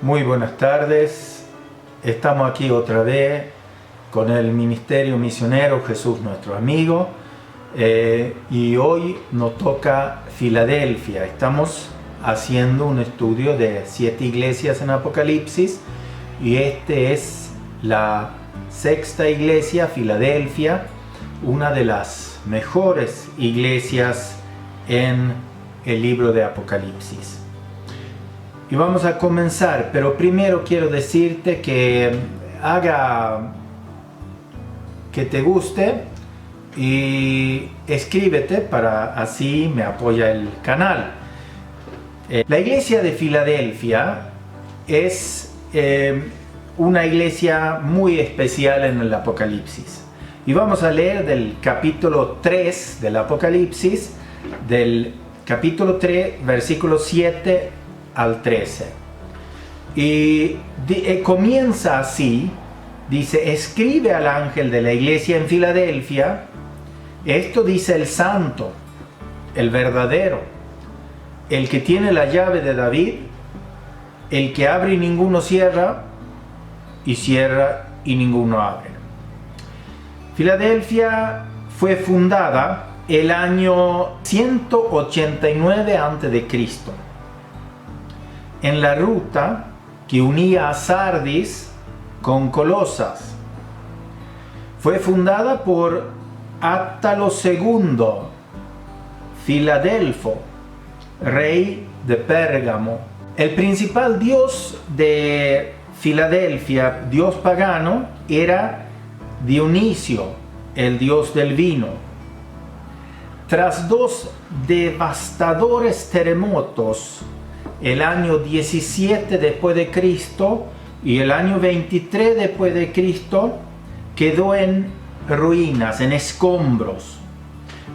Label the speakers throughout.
Speaker 1: Muy buenas tardes, estamos aquí otra vez con el Ministerio Misionero Jesús Nuestro Amigo y hoy nos toca Filadelfia. Estamos haciendo un estudio de 7 iglesias en Apocalipsis y este es la 6ª iglesia, Filadelfia, una de las mejores iglesias en el libro de Apocalipsis. Y vamos a comenzar, pero primero quiero decirte que que te guste y escríbete para así me apoya el canal. La iglesia de Filadelfia es una iglesia muy especial en el Apocalipsis. Y vamos a leer del capítulo 3 del Apocalipsis, del capítulo 3, versículos 7 al 13. Y comienza así, dice: escribe al ángel de la iglesia en Filadelfia, esto dice el santo, el verdadero, el que tiene la llave de David, el que abre y ninguno cierra, y cierra y ninguno abre. Filadelfia fue fundada el año 189 a.C. en la ruta que unía a Sardis con Colosas. Fue fundada por Átalo II, Filadelfo, rey de Pérgamo. El principal dios de Filadelfia, dios pagano, era Dionisio, el dios del vino. Tras 2 devastadores terremotos, el año 17 después de Cristo y el año 23 después de Cristo, quedó en ruinas, en escombros,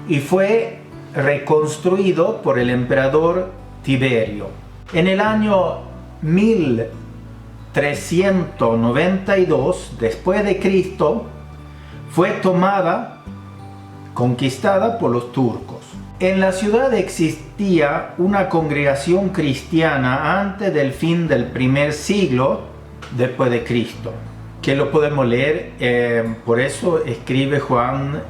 Speaker 1: y fue reconstruido por el emperador Tiberio. En el año 1392 después de Cristo, fue conquistada por los turcos. En la ciudad existía una congregación cristiana antes del fin del primer siglo después de Cristo, que lo podemos leer, por eso escribe Juan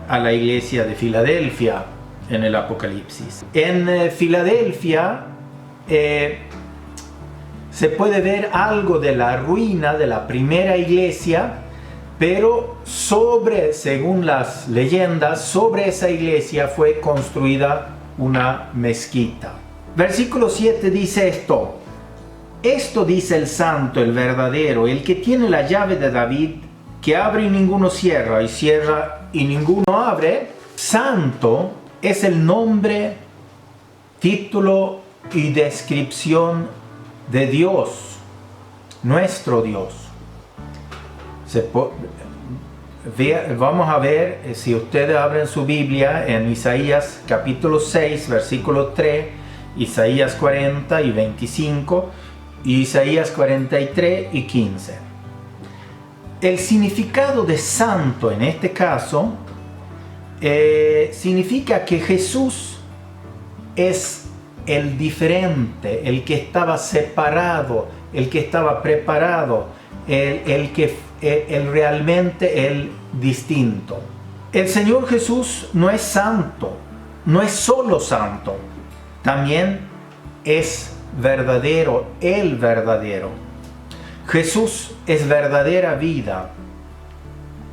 Speaker 1: a la iglesia de Filadelfia en el Apocalipsis. En Filadelfia se puede ver algo de la ruina de la primera iglesia, pero según las leyendas, sobre esa iglesia fue construida una mezquita. Versículo 7 dice esto: esto dice el santo, el verdadero, el que tiene la llave de David, que abre y ninguno cierra, y cierra y ninguno abre. Santo es el nombre, título y descripción de Dios, nuestro Dios. Vamos a ver, si ustedes abren su Biblia, en Isaías capítulo 6, versículo 3, Isaías 40 y 25, y Isaías 43 y 15. El significado de santo en este caso significa que Jesús es el diferente, el que estaba separado, el que estaba preparado, realmente el distinto. El Señor Jesús no es santo, no es solo santo, también es verdadero, el verdadero. Jesús es verdadera vida,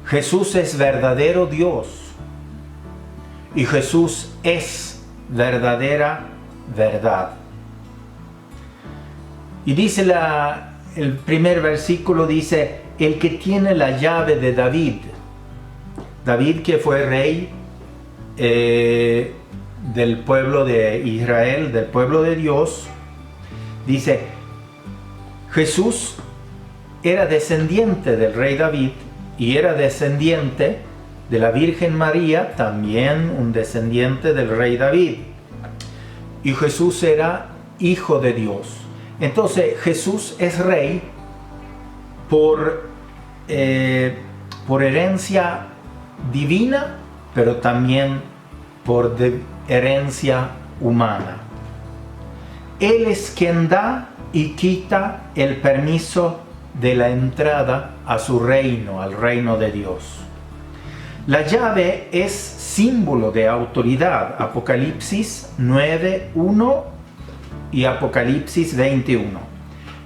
Speaker 1: Jesús es verdadero Dios, y Jesús es verdadera verdad. Y dice el primer versículo, dice: el que tiene la llave de David. David, que fue rey del pueblo de Israel, del pueblo de Dios. Dice: Jesús era descendiente del rey David y era descendiente de la Virgen María, también un descendiente del rey David. Y Jesús era hijo de Dios. Entonces Jesús es rey por herencia divina, pero también por herencia humana. Él es quien da y quita el permiso de la entrada a su reino, al reino de Dios. La llave es símbolo de autoridad. Apocalipsis 9:1 y Apocalipsis 21.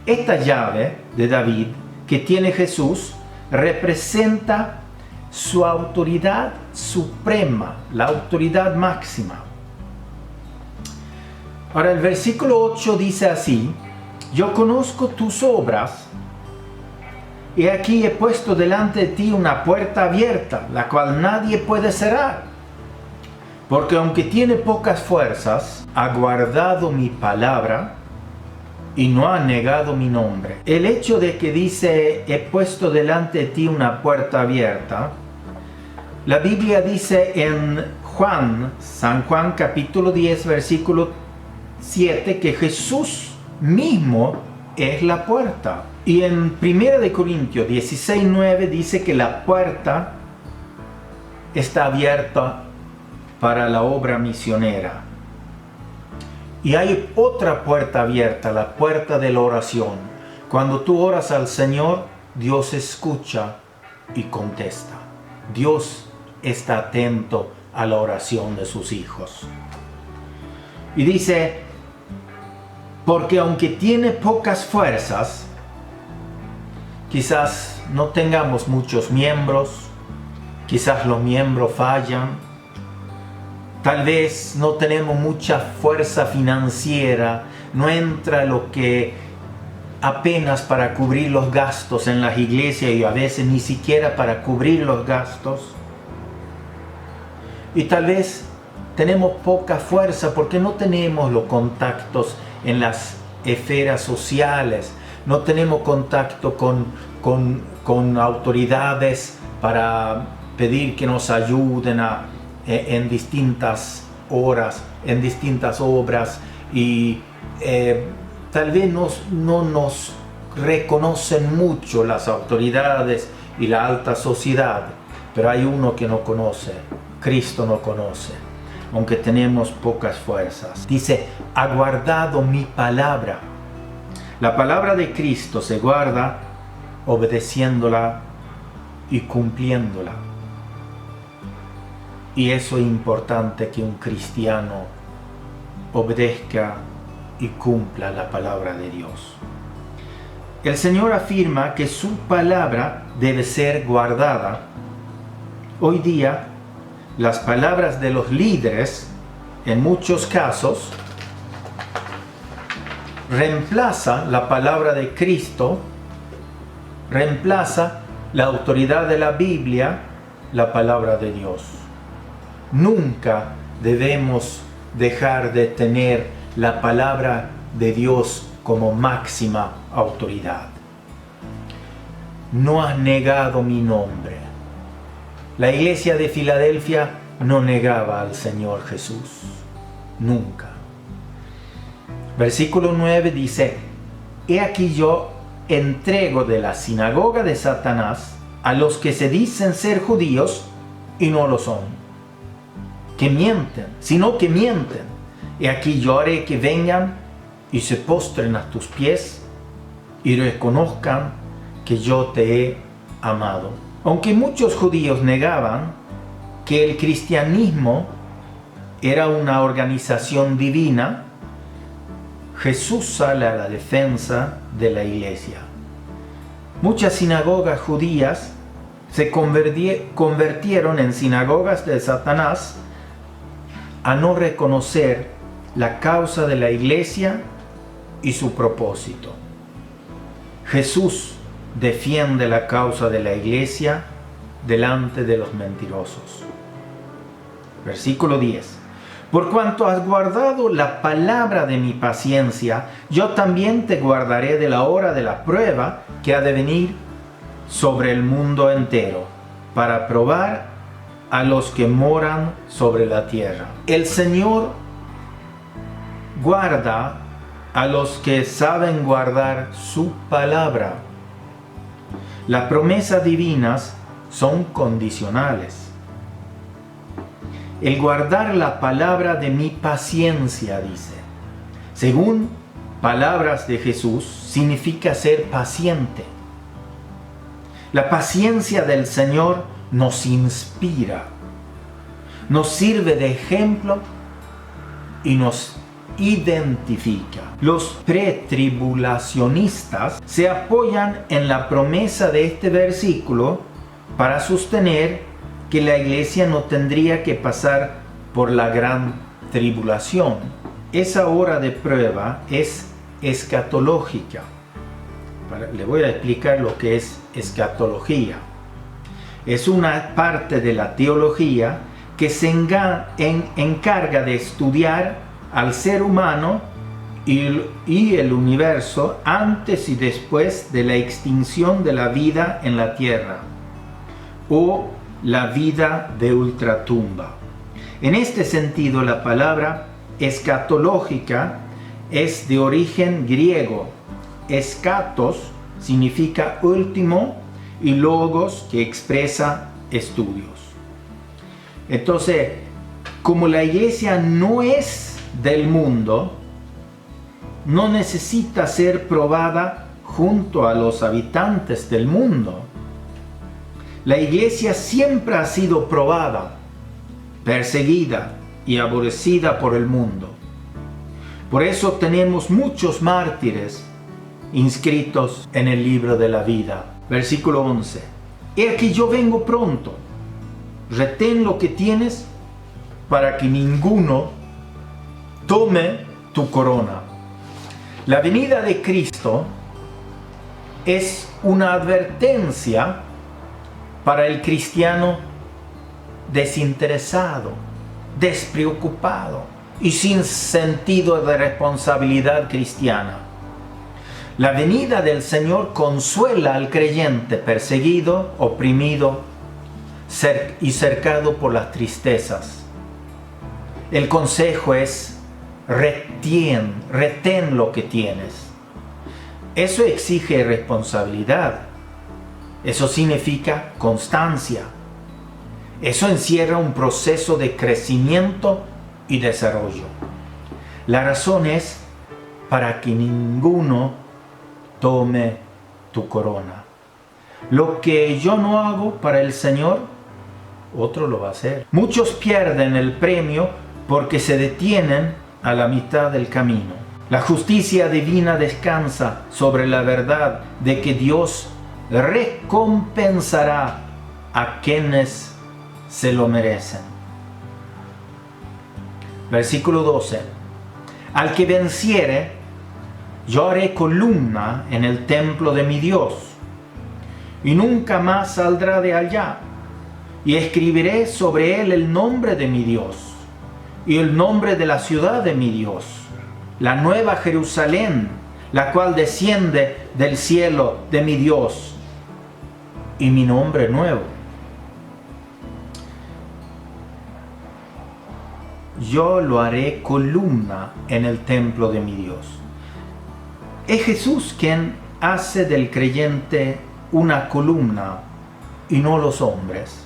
Speaker 1: Esta llave de David que tiene Jesús representa su autoridad suprema, la autoridad máxima. Ahora el versículo 8 dice así: yo conozco tus obras, y aquí he puesto delante de ti una puerta abierta, la cual nadie puede cerrar. Porque aunque tiene pocas fuerzas, ha guardado mi palabra y no ha negado mi nombre. El hecho de que dice, he puesto delante de ti una puerta abierta, la Biblia dice en San Juan capítulo 10, versículo 7, que Jesús mismo es la puerta. Y en 1 Corintios 16:9 dice que la puerta está abierta para la obra misionera. Y hay otra puerta abierta, la puerta de la oración. Cuando tú oras al Señor, Dios escucha y contesta. Dios está atento a la oración de sus hijos. Y dice, porque aunque tiene pocas fuerzas, quizás no tengamos muchos miembros, quizás los miembros fallan, tal vez no tenemos mucha fuerza financiera, no entra lo que apenas para cubrir los gastos en las iglesias y a veces ni siquiera para cubrir los gastos. Y tal vez tenemos poca fuerza porque no tenemos los contactos en las esferas sociales, no tenemos contacto con autoridades para pedir que nos ayuden en distintas horas, en distintas obras, y tal vez no nos reconocen mucho las autoridades y la alta sociedad, pero hay uno que no conoce, Cristo no conoce, aunque tenemos pocas fuerzas. Dice, ha guardado mi palabra. La palabra de Cristo se guarda obedeciéndola y cumpliéndola. Y eso es importante, que un cristiano obedezca y cumpla la palabra de Dios. El Señor afirma que su palabra debe ser guardada. Hoy día, las palabras de los líderes, en muchos casos, reemplaza la palabra de Cristo, reemplaza la autoridad de la Biblia, la palabra de Dios. Nunca debemos dejar de tener la palabra de Dios como máxima autoridad. No has negado mi nombre. La iglesia de Filadelfia no negaba al Señor Jesús. Nunca. Versículo 9 dice, he aquí yo entrego de la sinagoga de Satanás a los que se dicen ser judíos y no lo son, que mienten, sino que mienten. He aquí yo haré que vengan y se postren a tus pies y reconozcan que yo te he amado. Aunque muchos judíos negaban que el cristianismo era una organización divina, Jesús sale a la defensa de la iglesia. Muchas sinagogas judías se convirtieron en sinagogas de Satanás a no reconocer la causa de la iglesia y su propósito. Jesús defiende la causa de la iglesia delante de los mentirosos. Versículo 10. Por cuanto has guardado la palabra de mi paciencia, yo también te guardaré de la hora de la prueba que ha de venir sobre el mundo entero, para probar a los que moran sobre la tierra. El Señor guarda a los que saben guardar su palabra. Las promesas divinas son condicionales. El guardar la palabra de mi paciencia, dice. Según palabras de Jesús significa ser paciente. La paciencia del Señor nos inspira, nos sirve de ejemplo y nos identifica. Los pretribulacionistas se apoyan en la promesa de este versículo para sostener que la iglesia no tendría que pasar por la gran tribulación. Esa hora de prueba es escatológica. Le voy a explicar lo que es escatología. Es una parte de la teología que se encarga de estudiar al ser humano y el universo antes y después de la extinción de la vida en la tierra o la vida de ultratumba. En este sentido, la palabra escatológica es de origen griego. Escatos significa último y logos, que expresa estudios. Entonces, como la iglesia no es del mundo, no necesita ser probada junto a los habitantes del mundo. La iglesia siempre ha sido probada, perseguida y aborrecida por el mundo. Por eso tenemos muchos mártires inscritos en el libro de la vida. Versículo 11. He aquí yo vengo pronto. Retén lo que tienes para que ninguno tome tu corona. La venida de Cristo es una advertencia para el cristiano desinteresado, despreocupado y sin sentido de responsabilidad cristiana. La venida del Señor consuela al creyente perseguido, oprimido y cercado por las tristezas. El consejo es: retén lo que tienes. Eso exige responsabilidad. Eso significa constancia. Eso encierra un proceso de crecimiento y desarrollo. La razón es para que ninguno tome tu corona. Lo que yo no hago para el Señor, otro lo va a hacer. Muchos pierden el premio porque se detienen a la mitad del camino. La justicia divina descansa sobre la verdad de que Dios recompensará a quienes se lo merecen. Versículo 12. Al que venciere, yo haré columna en el templo de mi Dios, y nunca más saldrá de allá, y escribiré sobre él el nombre de mi Dios, y el nombre de la ciudad de mi Dios, la nueva Jerusalén, la cual desciende del cielo de mi Dios, y mi nombre nuevo. Yo lo haré columna en el templo de mi Dios. Es Jesús quien hace del creyente una columna y no los hombres.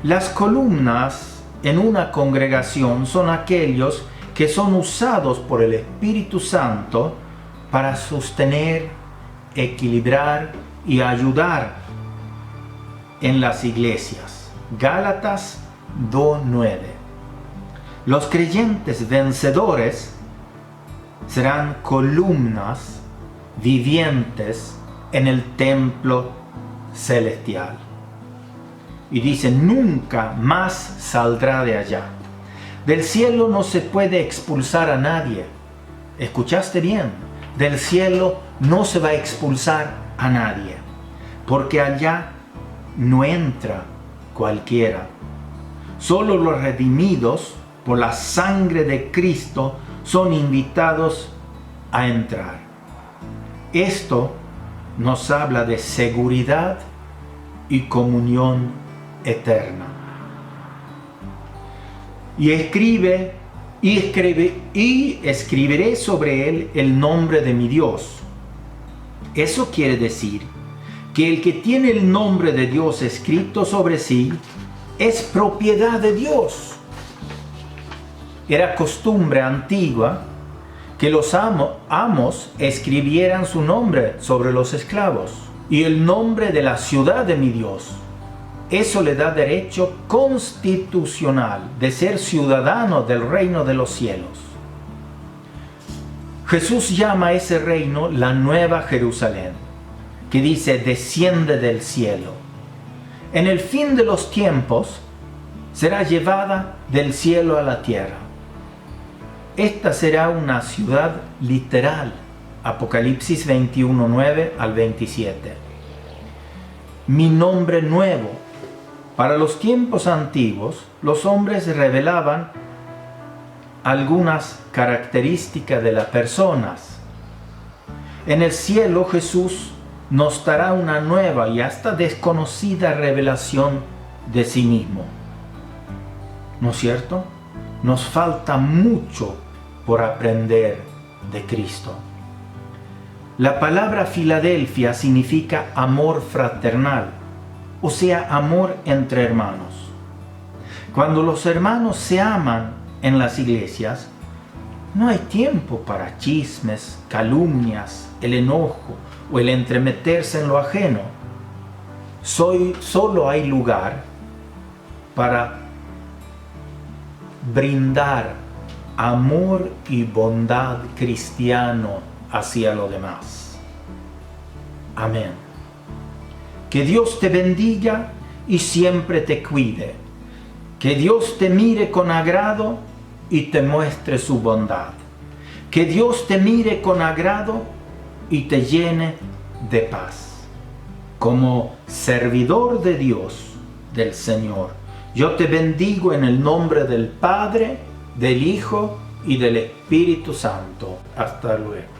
Speaker 1: Las columnas en una congregación son aquellos que son usados por el Espíritu Santo para sostener, equilibrar y ayudar en las iglesias. Gálatas 2:9. Los creyentes vencedores serán columnas vivientes en el templo celestial. Y dice: nunca más saldrá de allá. Del cielo no se puede expulsar a nadie. ¿Escuchaste bien? Del cielo no se va a expulsar a nadie, porque allá no entra cualquiera. Solo los redimidos por la sangre de Cristo son invitados a entrar. Esto nos habla de seguridad y comunión eterna. Y escribiré sobre él el nombre de mi Dios. Eso quiere decir que el que tiene el nombre de Dios escrito sobre sí es propiedad de Dios. Era costumbre antigua que los amos escribieran su nombre sobre los esclavos y el nombre de la ciudad de mi Dios. Eso le da derecho constitucional de ser ciudadano del reino de los cielos. Jesús llama a ese reino la Nueva Jerusalén, que dice desciende del cielo. En el fin de los tiempos será llevada del cielo a la tierra. Esta será una ciudad literal. Apocalipsis 21, 9 al 27. Mi nombre nuevo. Para los tiempos antiguos, los hombres revelaban algunas características de las personas. En el cielo Jesús nos dará una nueva y hasta desconocida revelación de sí mismo. ¿No es cierto? Nos falta mucho por aprender de Cristo. La palabra Filadelfia significa amor fraternal, o sea, amor entre hermanos. Cuando los hermanos se aman en las iglesias, no hay tiempo para chismes, calumnias, el enojo o el entremeterse en lo ajeno. Solo hay lugar para brindar amor y bondad cristiano hacia los demás. Amén. Que Dios te bendiga y siempre te cuide. Que Dios te mire con agrado y te muestre su bondad. Que Dios te mire con agrado y te llene de paz. Como servidor de Dios, del Señor, yo te bendigo en el nombre del Padre, del Hijo y del Espíritu Santo. Hasta luego.